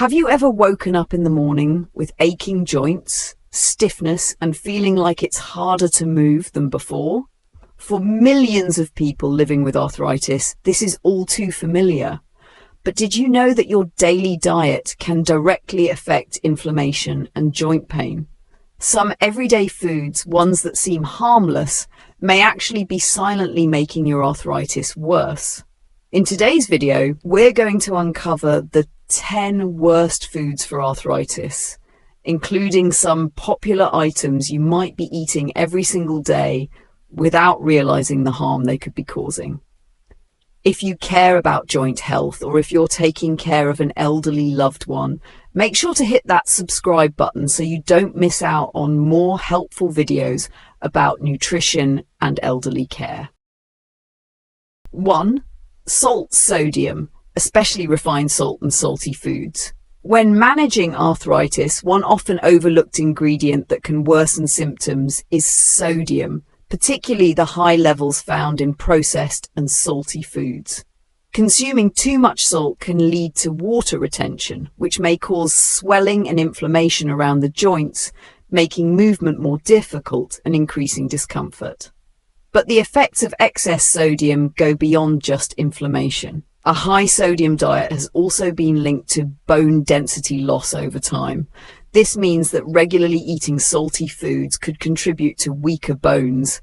Have you ever woken up in the morning with aching joints, stiffness, and feeling like it's harder to move than before? For millions of people living with arthritis, this is all too familiar. But did you know that your daily diet can directly affect inflammation and joint pain? Some everyday foods, ones that seem harmless, may actually be silently making your arthritis worse. In today's video, we're going to uncover the 10 worst foods for arthritis, including some popular items you might be eating every single day without realizing the harm they could be causing. If you care about joint health, or if you're taking care of an elderly loved one, make sure to hit that subscribe button so you don't miss out on more helpful videos about nutrition and elderly care. 1. Salt sodium, especially refined salt and salty foods. When managing arthritis, one often overlooked ingredient that can worsen symptoms is sodium, particularly the high levels found in processed and salty foods. Consuming too much salt can lead to water retention, which may cause swelling and inflammation around the joints, making movement more difficult and increasing discomfort. But the effects of excess sodium go beyond just inflammation. A high sodium diet has also been linked to bone density loss over time. This means that regularly eating salty foods could contribute to weaker bones,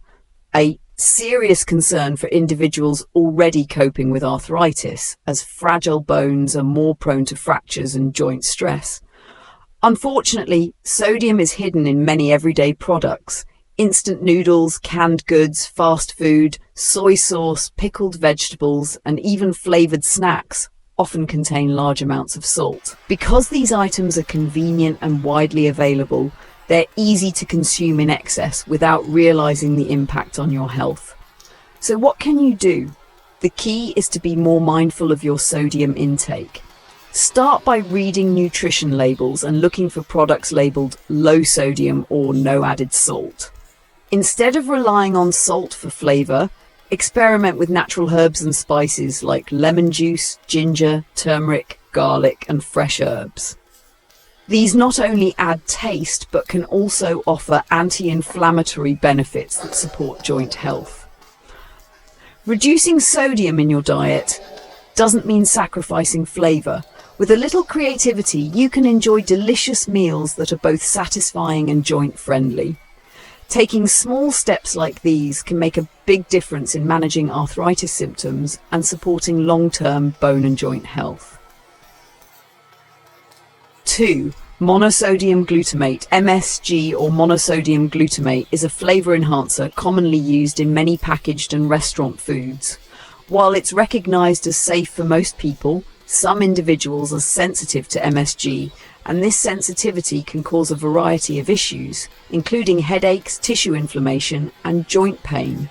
a serious concern for individuals already coping with arthritis, as fragile bones are more prone to fractures and joint stress. Unfortunately, sodium is hidden in many everyday products. Instant noodles, canned goods, fast food, soy sauce, pickled vegetables, and even flavored snacks often contain large amounts of salt. Because these items are convenient and widely available, they're easy to consume in excess without realizing the impact on your health. So what can you do? The key is to be more mindful of your sodium intake. Start by reading nutrition labels and looking for products labeled low sodium or no added salt. Instead of relying on salt for flavor, experiment with natural herbs and spices like lemon juice, ginger, turmeric, garlic, and fresh herbs. These not only add taste, but can also offer anti-inflammatory benefits that support joint health. Reducing sodium in your diet doesn't mean sacrificing flavor. With a little creativity, you can enjoy delicious meals that are both satisfying and joint-friendly. Taking small steps like these can make a big difference in managing arthritis symptoms and supporting long-term bone and joint health. 2. Monosodium glutamate. MSG, or monosodium glutamate, is a flavor enhancer commonly used in many packaged and restaurant foods. While it's recognized as safe for most people, some individuals are sensitive to MSG, and this sensitivity can cause a variety of issues, including headaches, tissue inflammation, and joint pain.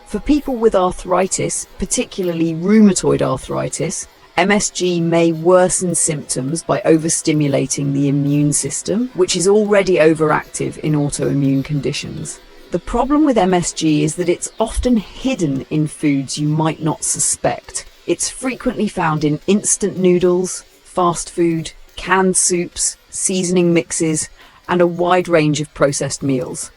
For people with arthritis, particularly rheumatoid arthritis, MSG may worsen symptoms by overstimulating the immune system, which is already overactive in autoimmune conditions. The problem with MSG is that it's often hidden in foods you might not suspect. It's frequently found in instant noodles, fast food, canned soups, seasoning mixes, and a wide range of processed meals.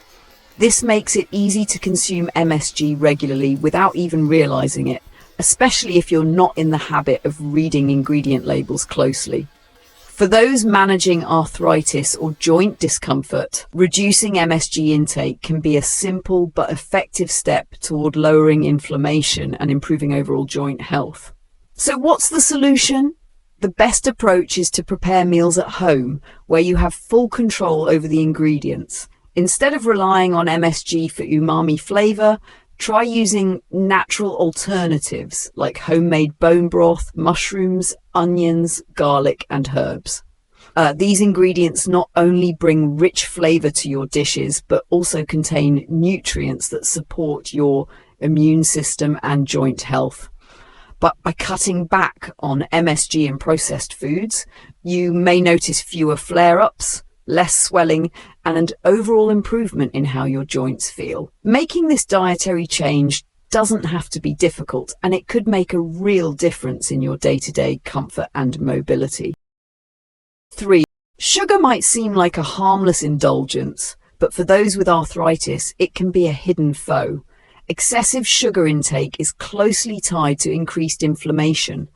This makes it easy to consume MSG regularly without even realizing it, especially if you're not in the habit of reading ingredient labels closely. For those managing arthritis or joint discomfort, reducing MSG intake can be a simple but effective step toward lowering inflammation and improving overall joint health. So what's the solution? The best approach is to prepare meals at home, where you have full control over the ingredients. Instead of relying on MSG for umami flavor, try using natural alternatives like homemade bone broth, mushrooms, onions, garlic, and herbs. These ingredients not only bring rich flavor to your dishes, but also contain nutrients that support your immune system and joint health. But by cutting back on MSG in processed foods, you may notice fewer flare-ups, less swelling, and an overall improvement in how your joints feel. Making this dietary change doesn't have to be difficult, and it could make a real difference in your day-to-day comfort and mobility. 3. Sugar might seem like a harmless indulgence, but for those with arthritis, it can be a hidden foe. Excessive sugar intake is closely tied to increased inflammation,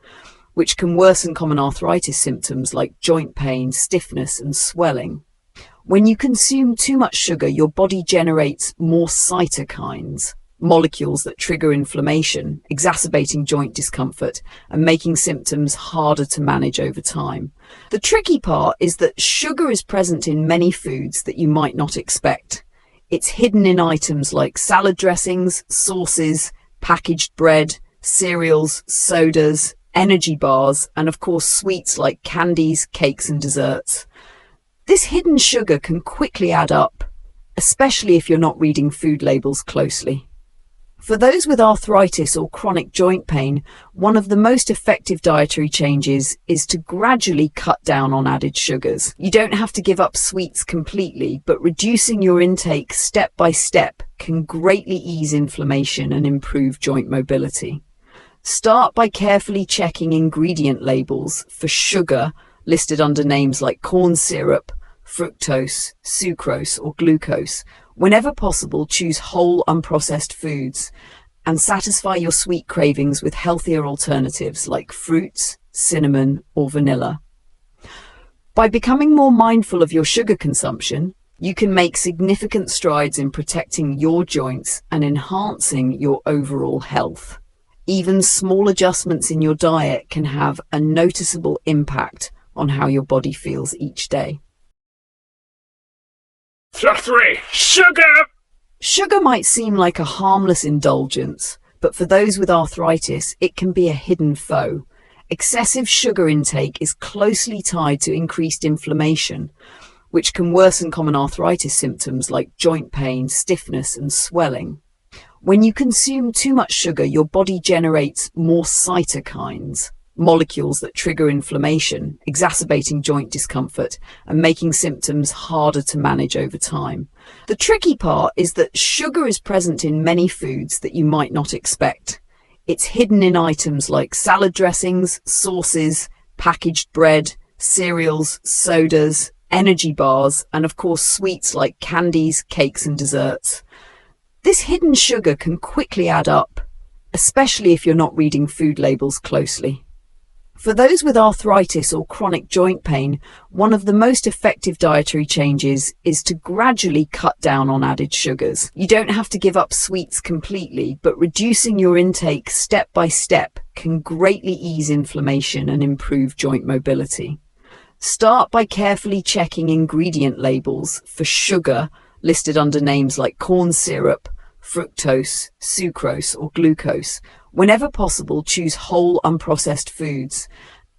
which can worsen common arthritis symptoms like joint pain, stiffness, and swelling. When you consume too much sugar, your body generates more cytokines, molecules that trigger inflammation, exacerbating joint discomfort and making symptoms harder to manage over time. The tricky part is that sugar is present in many foods that you might not expect. It's hidden in items like salad dressings, sauces, packaged bread, cereals, sodas, energy bars, and of course sweets like candies, cakes, and desserts. This hidden sugar can quickly add up, especially if you're not reading food labels closely. For those with arthritis or chronic joint pain, one of the most effective dietary changes is to gradually cut down on added sugars. You don't have to give up sweets completely, but reducing your intake step by step can greatly ease inflammation and improve joint mobility. Start by carefully checking ingredient labels for sugar listed under names like corn syrup, fructose, sucrose, or glucose. Whenever possible, choose whole, unprocessed foods and satisfy your sweet cravings with healthier alternatives like fruits, cinnamon, or vanilla. By becoming more mindful of your sugar consumption, you can make significant strides in protecting your joints and enhancing your overall health. Even small adjustments in your diet can have a noticeable impact on how your body feels each day. 3. Sugar! Sugar might seem like a harmless indulgence, but for those with arthritis, it can be a hidden foe. Excessive sugar intake is closely tied to increased inflammation, which can worsen common arthritis symptoms like joint pain, stiffness, and swelling. When you consume too much sugar, your body generates more cytokines, molecules that trigger inflammation, exacerbating joint discomfort and making symptoms harder to manage over time. The tricky part is that sugar is present in many foods that you might not expect. It's hidden in items like salad dressings, sauces, packaged bread, cereals, sodas, energy bars, and of course sweets like candies, cakes, and desserts. This hidden sugar can quickly add up, especially if you're not reading food labels closely. For those with arthritis or chronic joint pain, one of the most effective dietary changes is to gradually cut down on added sugars. You don't have to give up sweets completely, but reducing your intake step by step can greatly ease inflammation and improve joint mobility. Start by carefully checking ingredient labels for sugar listed under names like corn syrup, fructose, sucrose, or glucose. Whenever possible, choose whole, unprocessed foods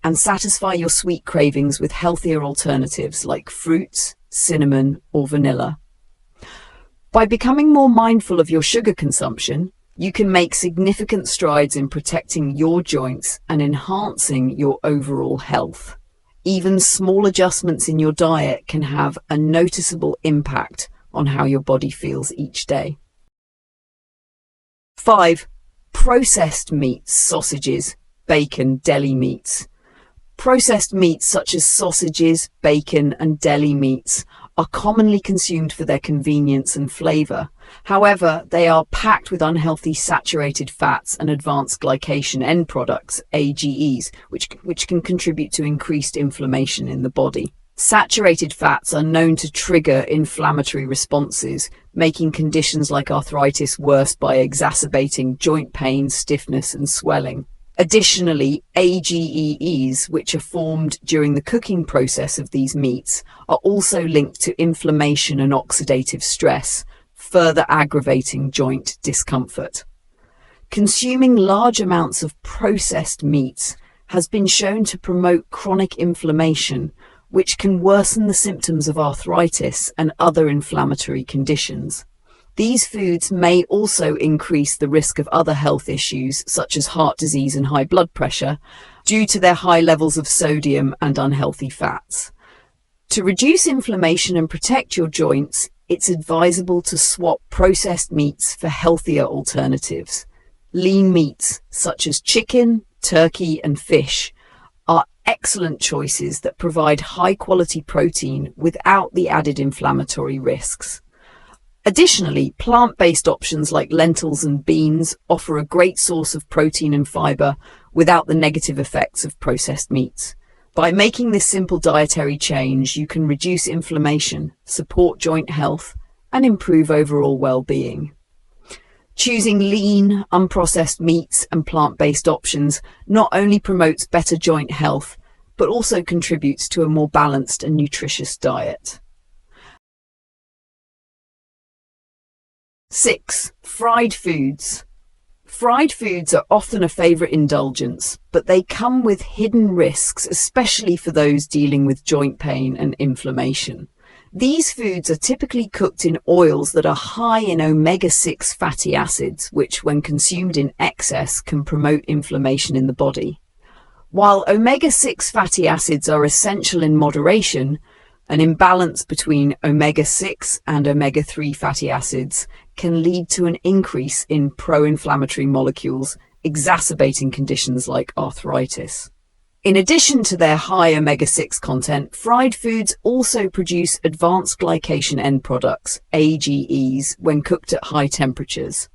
and satisfy your sweet cravings with healthier alternatives like fruits, cinnamon, or vanilla. By becoming more mindful of your sugar consumption, you can make significant strides in protecting your joints and enhancing your overall health. Even small adjustments in your diet can have a noticeable impact on how your body feels each day. 5. Processed meats, sausages, bacon, deli meats. Processed meats such as sausages, bacon, and deli meats are commonly consumed for their convenience and flavor. However, they are packed with unhealthy saturated fats and advanced glycation end products, AGEs, which can contribute to increased inflammation in the body. Saturated fats are known to trigger inflammatory responses, making conditions like arthritis worse by exacerbating joint pain, stiffness, and swelling. Additionally, AGEs, which are formed during the cooking process of these meats, are also linked to inflammation and oxidative stress, further aggravating joint discomfort. Consuming large amounts of processed meats has been shown to promote chronic inflammation, which can worsen the symptoms of arthritis and other inflammatory conditions. These foods may also increase the risk of other health issues such as heart disease and high blood pressure due to their high levels of sodium and unhealthy fats. To reduce inflammation and protect your joints, it's advisable to swap processed meats for healthier alternatives. Lean meats such as chicken, turkey, and fish are excellent choices that provide high-quality protein without the added inflammatory risks. Additionally, plant-based options like lentils and beans offer a great source of protein and fiber without the negative effects of processed meats. By making this simple dietary change, you can reduce inflammation, support joint health, and improve overall well-being. Choosing lean, unprocessed meats and plant-based options not only promotes better joint health, but also contributes to a more balanced and nutritious diet. 6. Fried foods. Fried foods are often a favorite indulgence, but they come with hidden risks, especially for those dealing with joint pain and inflammation. These foods are typically cooked in oils that are high in omega-6 fatty acids, which, when consumed in excess, can promote inflammation in the body. While omega-6 fatty acids are essential in moderation, an imbalance between omega-6 and omega-3 fatty acids can lead to an increase in pro-inflammatory molecules, exacerbating conditions like arthritis. In addition to their high omega-6 content, fried foods also produce advanced glycation end products, AGEs, when cooked at high temperatures.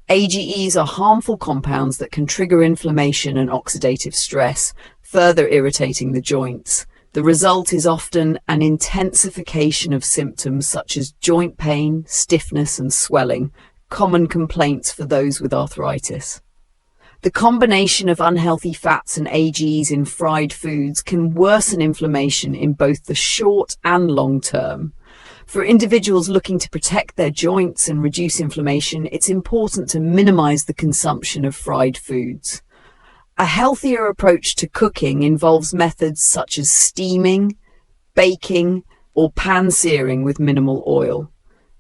AGEs are harmful compounds that can trigger inflammation and oxidative stress, further irritating the joints. The result is often an intensification of symptoms such as joint pain, stiffness, and swelling, common complaints for those with arthritis. The combination of unhealthy fats and AGEs in fried foods can worsen inflammation in both the short and long term. For individuals looking to protect their joints and reduce inflammation, it's important to minimize the consumption of fried foods. A healthier approach to cooking involves methods such as steaming, baking, or pan-searing with minimal oil.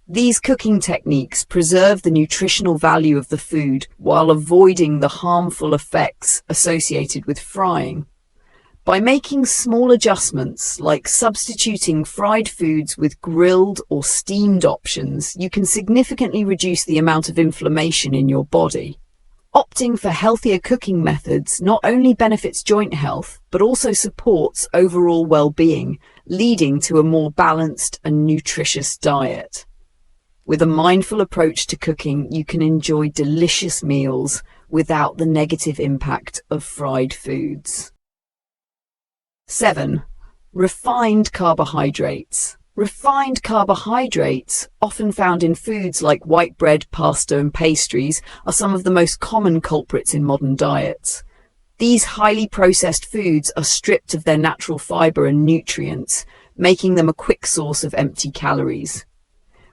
These cooking techniques preserve the nutritional value of the food while avoiding the harmful effects associated with frying. By making small adjustments, like substituting fried foods with grilled or steamed options, you can significantly reduce the amount of inflammation in your body. Opting for healthier cooking methods not only benefits joint health, but also supports overall well-being, leading to a more balanced and nutritious diet. With a mindful approach to cooking, you can enjoy delicious meals without the negative impact of fried foods. 7. Refined carbohydrates. Refined carbohydrates, often found in foods like white bread, pasta, and pastries, are some of the most common culprits in modern diets. These highly processed foods are stripped of their natural fiber and nutrients, making them a quick source of empty calories.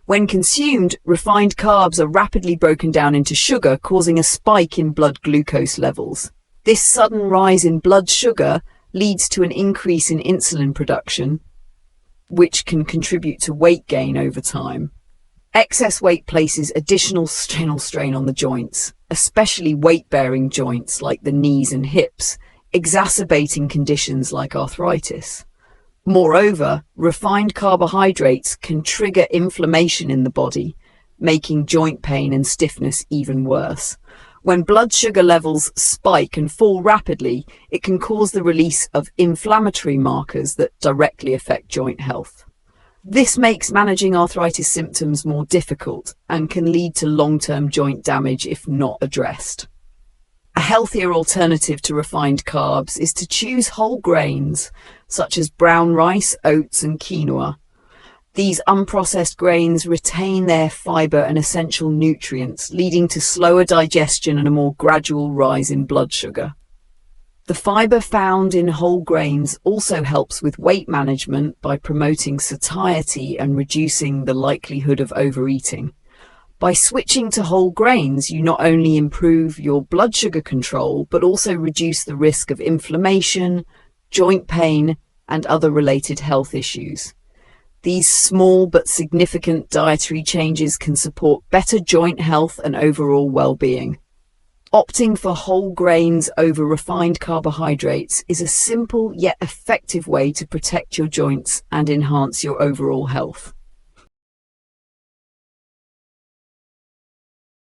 When consumed, refined carbs are rapidly broken down into sugar, causing a spike in blood glucose levels. This sudden rise in blood sugar leads to an increase in insulin production, which can contribute to weight gain over time. Excess weight places additional strain on the joints, especially weight-bearing joints like the knees and hips, exacerbating conditions like arthritis. Moreover, refined carbohydrates can trigger inflammation in the body, making joint pain and stiffness even worse. When blood sugar levels spike and fall rapidly, it can cause the release of inflammatory markers that directly affect joint health. This makes managing arthritis symptoms more difficult and can lead to long-term joint damage if not addressed. A healthier alternative to refined carbs is to choose whole grains, such as brown rice, oats, and quinoa. These unprocessed grains retain their fiber and essential nutrients, leading to slower digestion and a more gradual rise in blood sugar. The fiber found in whole grains also helps with weight management by promoting satiety and reducing the likelihood of overeating. By switching to whole grains, you not only improve your blood sugar control, but also reduce the risk of inflammation, joint pain, and other related health issues. These small but significant dietary changes can support better joint health and overall well-being. Opting for whole grains over refined carbohydrates is a simple yet effective way to protect your joints and enhance your overall health.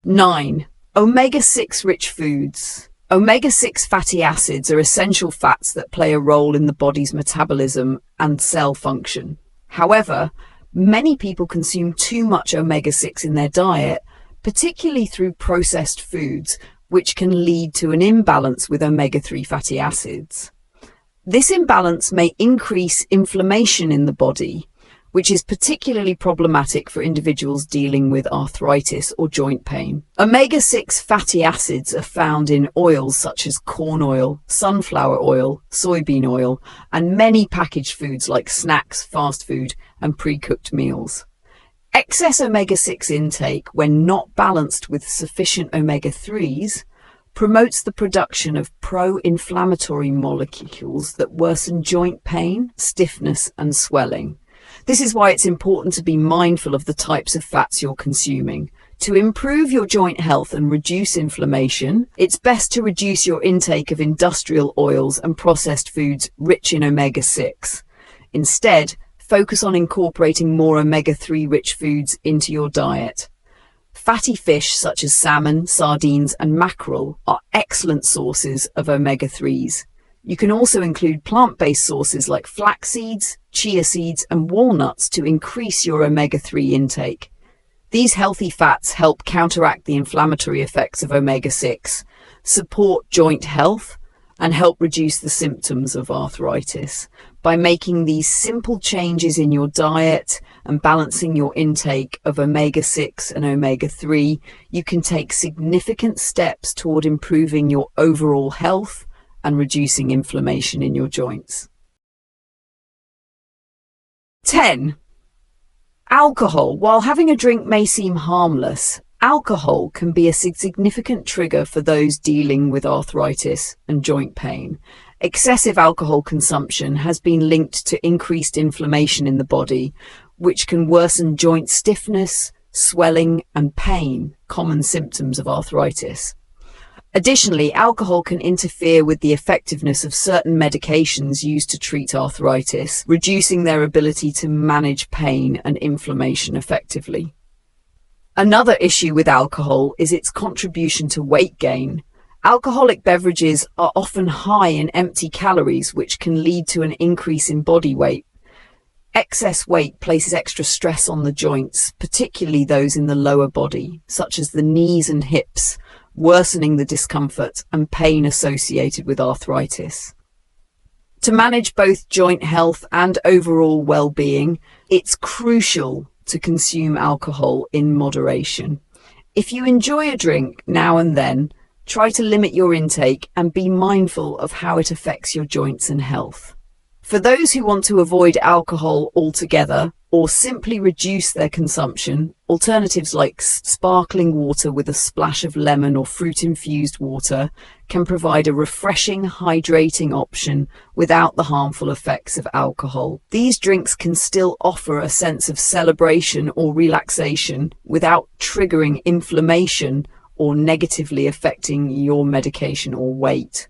9. Omega-6 rich foods. Omega-6 fatty acids are essential fats that play a role in the body's metabolism and cell function. However, many people consume too much omega-6 in their diet, particularly through processed foods, which can lead to an imbalance with omega-3 fatty acids. This imbalance may increase inflammation in the body, which is particularly problematic for individuals dealing with arthritis or joint pain. Omega-6 fatty acids are found in oils such as corn oil, sunflower oil, soybean oil, and many packaged foods like snacks, fast food, and pre-cooked meals. Excess omega-6 intake, when not balanced with sufficient omega-3s, promotes the production of pro-inflammatory molecules that worsen joint pain, stiffness, and swelling. This is why it's important to be mindful of the types of fats you're consuming. To improve your joint health and reduce inflammation, it's best to reduce your intake of industrial oils and processed foods rich in omega-6. Instead, focus on incorporating more omega-3 rich foods into your diet. Fatty fish such as salmon, sardines, and mackerel are excellent sources of omega-3s. You can also include plant-based sources like flax seeds, chia seeds, and walnuts to increase your omega-3 intake. These healthy fats help counteract the inflammatory effects of omega-6, support joint health, and help reduce the symptoms of arthritis. By making these simple changes in your diet and balancing your intake of omega-6 and omega-3, you can take significant steps toward improving your overall health and reducing inflammation in your joints. 10. Alcohol. While having a drink may seem harmless, alcohol can be a significant trigger for those dealing with arthritis and joint pain. Excessive alcohol consumption has been linked to increased inflammation in the body, which can worsen joint stiffness, swelling, and pain, common symptoms of arthritis. Additionally, alcohol can interfere with the effectiveness of certain medications used to treat arthritis, reducing their ability to manage pain and inflammation effectively. Another issue with alcohol is its contribution to weight gain. Alcoholic beverages are often high in empty calories, which can lead to an increase in body weight. Excess weight places extra stress on the joints, particularly those in the lower body, such as the knees and hips, worsening the discomfort and pain associated with arthritis. To manage both joint health and overall well-being, it's crucial to consume alcohol in moderation. If you enjoy a drink now and then, try to limit your intake and be mindful of how it affects your joints and health. For those who want to avoid alcohol altogether or simply reduce their consumption, alternatives like sparkling water with a splash of lemon or fruit-infused water can provide a refreshing, hydrating option without the harmful effects of alcohol. These drinks can still offer a sense of celebration or relaxation without triggering inflammation or negatively affecting your medication or weight.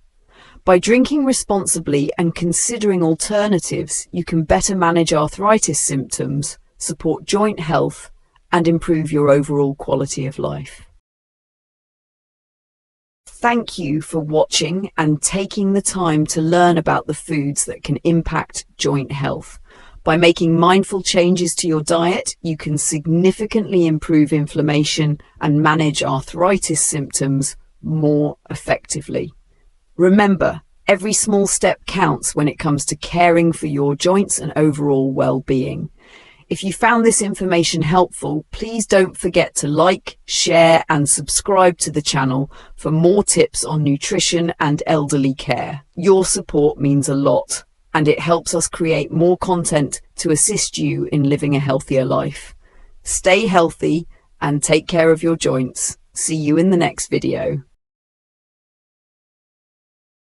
By drinking responsibly and considering alternatives, you can better manage arthritis symptoms, support joint health, and improve your overall quality of life. Thank you for watching and taking the time to learn about the foods that can impact joint health. By making mindful changes to your diet, you can significantly improve inflammation and manage arthritis symptoms more effectively. Remember, every small step counts when it comes to caring for your joints and overall well-being. If you found this information helpful, please don't forget to like, share, and subscribe to the channel for more tips on nutrition and elderly care. Your support means a lot, and it helps us create more content to assist you in living a healthier life. Stay healthy and take care of your joints. See you in the next video.